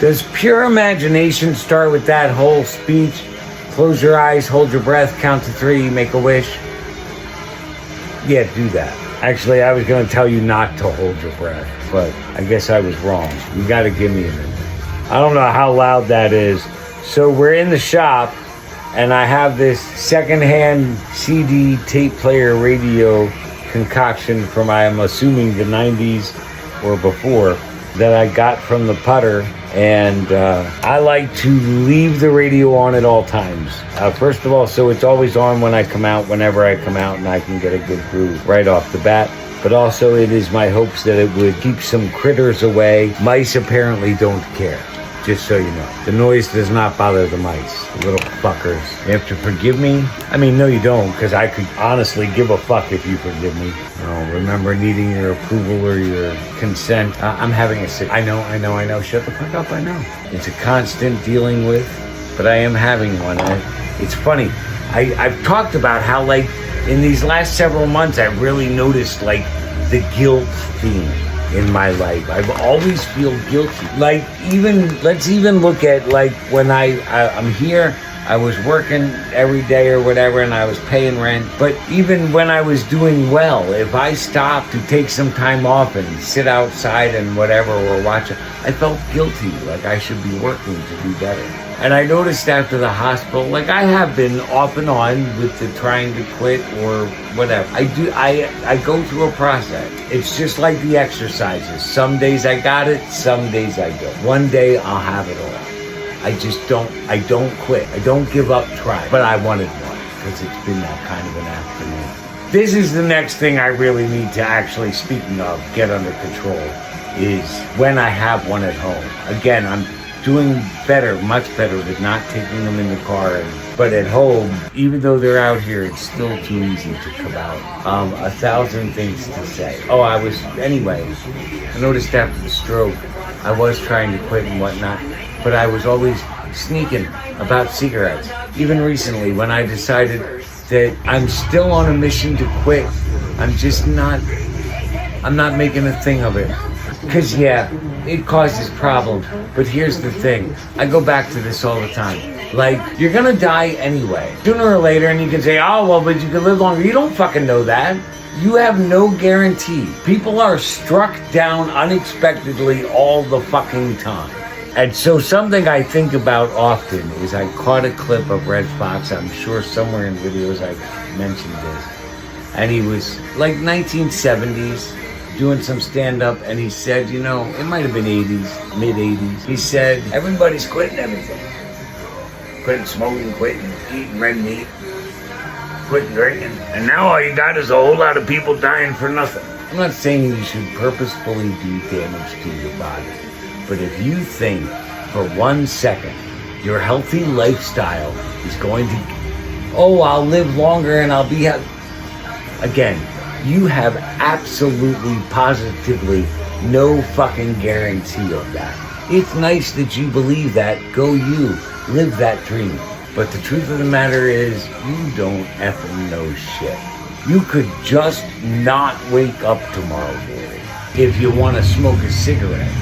Does pure imagination start with that whole speech? Close your eyes, hold your breath, count to 3, make a wish. Yeah, do that. Actually, I was going to tell you not to hold your breath, but I guess I was wrong. You got to give me a minute. I don't know how loud that is. So we're in the shop, and I have this secondhand CD tape player radio concoction from, I'm assuming, the 90s or before, that I got from the putter. And I like to leave the radio on at all times. First of all, so it's always on when I come out, whenever I come out, and I can get a good groove right off the bat. But also it is my hopes that it would keep some critters away. Mice apparently don't care, just so you know. The noise does not bother the mice, the little fuckers. You have to forgive me? I mean, no you don't, because I could honestly give a fuck if you forgive me. Remember needing your approval or your consent. I'm having a sick. I know. Shut the fuck up, I know. It's a constant dealing with, but I am having one. It's funny. I've talked about how, like, in these last several months, I really noticed, like, the guilt theme in my life. I've always feel guilty. Like, let's even look at, like, when I'm here, I was working every day or whatever, and I was paying rent. But even when I was doing well, if I stopped to take some time off and sit outside and whatever, or watch it, I felt guilty, like I should be working to do better. And I noticed after the hospital, like I have been off and on with the trying to quit or whatever. I go through a process. It's just like the exercises. Some days I got it, some days I don't. One day I'll have it all. I don't quit. I don't give up trying. But I wanted one because it's been that kind of an afternoon. This is the next thing I really need to actually, speaking of, get under control, is when I have one at home. Again, I'm doing better, much better with not taking them in the car. But at home, even though they're out here, it's still too easy to come out. 1,000 things to say. Anyway, I noticed after the stroke, I was trying to quit and whatnot, but I was always sneaking about cigarettes. Even recently, when I decided that I'm still on a mission to quit, I'm not making a thing of it. Because, yeah, it causes problems. But here's the thing. I go back to this all the time. Like, you're gonna die anyway. Sooner or later, and you can say, oh, well, but you can live longer. You don't fucking know that. You have no guarantee. People are struck down unexpectedly all the fucking time. And so something I think about often is I caught a clip of Red Fox. I'm sure somewhere in videos I mentioned this. And he was like 1970s doing some stand-up, and he said, it might have been 80s, mid-80s. He said, everybody's quitting everything. Quitting smoking, quitting eating red meat, quitting drinking. And now all you got is a whole lot of people dying for nothing. I'm not saying you should purposefully do damage to your body. But if you think for 1 second your healthy lifestyle is going to, I'll live longer and I'll be again, you have absolutely, positively no fucking guarantee of that. It's nice that you believe that. Go you. Live that dream. But the truth of the matter is, you don't effing know shit. You could just not wake up tomorrow morning. If you want to smoke a cigarette,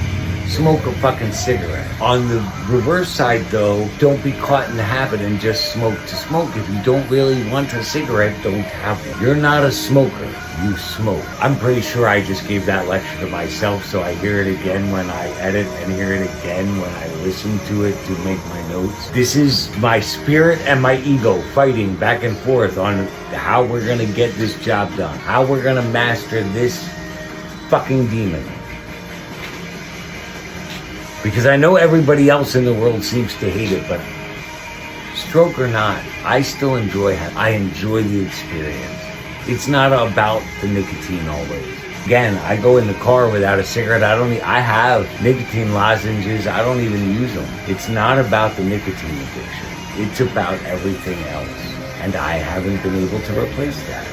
smoke a fucking cigarette. On the reverse side, though, don't be caught in the habit and just smoke to smoke. If you don't really want a cigarette, don't have one. You're not a smoker. You smoke. I'm pretty sure I just gave that lecture to myself, so I hear it again when I edit and hear it again when I listen to it to make my notes. This is my spirit and my ego fighting back and forth on how we're gonna get this job done, how we're gonna master this fucking demon. Because I know everybody else in the world seems to hate it, but stroke or not, I still enjoy it. I enjoy the experience. It's not about the nicotine always. Again, I go in the car without a cigarette. I have nicotine lozenges. I don't even use them. It's not about the nicotine addiction. It's about everything else. And I haven't been able to replace that.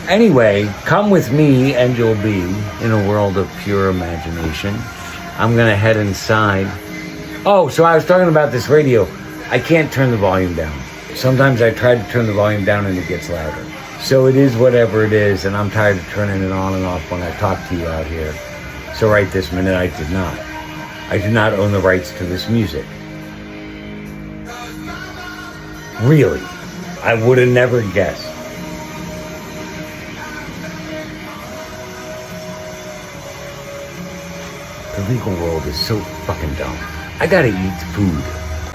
Anyway, come with me and you'll be in a world of pure imagination. I'm gonna head inside. Oh, so I was talking about this radio. I can't turn the volume down. Sometimes I try to turn the volume down and it gets louder. So it is whatever it is, and I'm tired of turning it on and off when I talk to you out here. So right this minute, I did not. I do not own the rights to this music. Really, I would have never guessed. The legal world is so fucking dumb. I gotta eat food.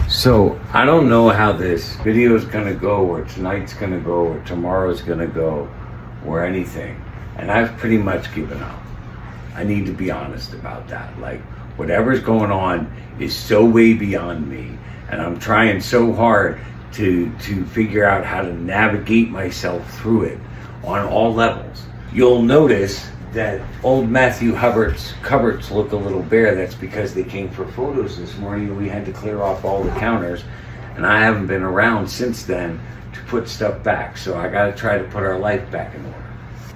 So, I don't know how this video is gonna go, or tonight's gonna go, or tomorrow's gonna go, or anything. And I've pretty much given up. I need to be honest about that. Like, whatever's going on is so way beyond me. And I'm trying so hard to figure out how to navigate myself through it on all levels. You'll notice that old Matthew Hubbard's cupboards look a little bare. That's because they came for photos this morning and we had to clear off all the counters, and I haven't been around since then to put stuff back. So I gotta try to put our life back in order.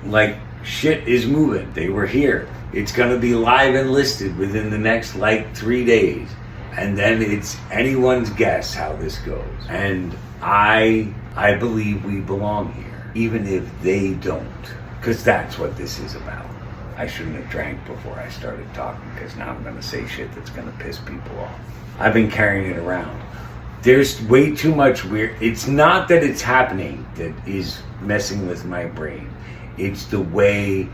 Like, shit is moving. They were here. It's gonna be live and listed within the next 3 days. And then it's anyone's guess how this goes. And I believe we belong here, even if they don't. Because that's what this is about. I shouldn't have drank before I started talking, because now I'm going to say shit that's going to piss people off. I've been carrying it around. There's way too much weird. It's not that it's happening that is messing with my brain. It's the way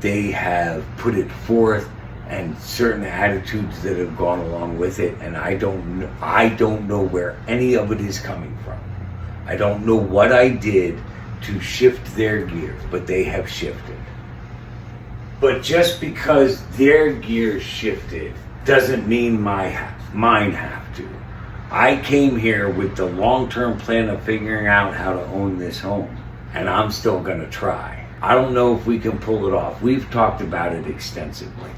they have put it forth and certain attitudes that have gone along with it. And I don't know where any of it is coming from. I don't know what I did to shift their gears, but they have shifted. But just because their gears shifted doesn't mean mine have to. I came here with the long-term plan of figuring out how to own this home, and I'm still gonna try. I don't know if we can pull it off. We've talked about it extensively.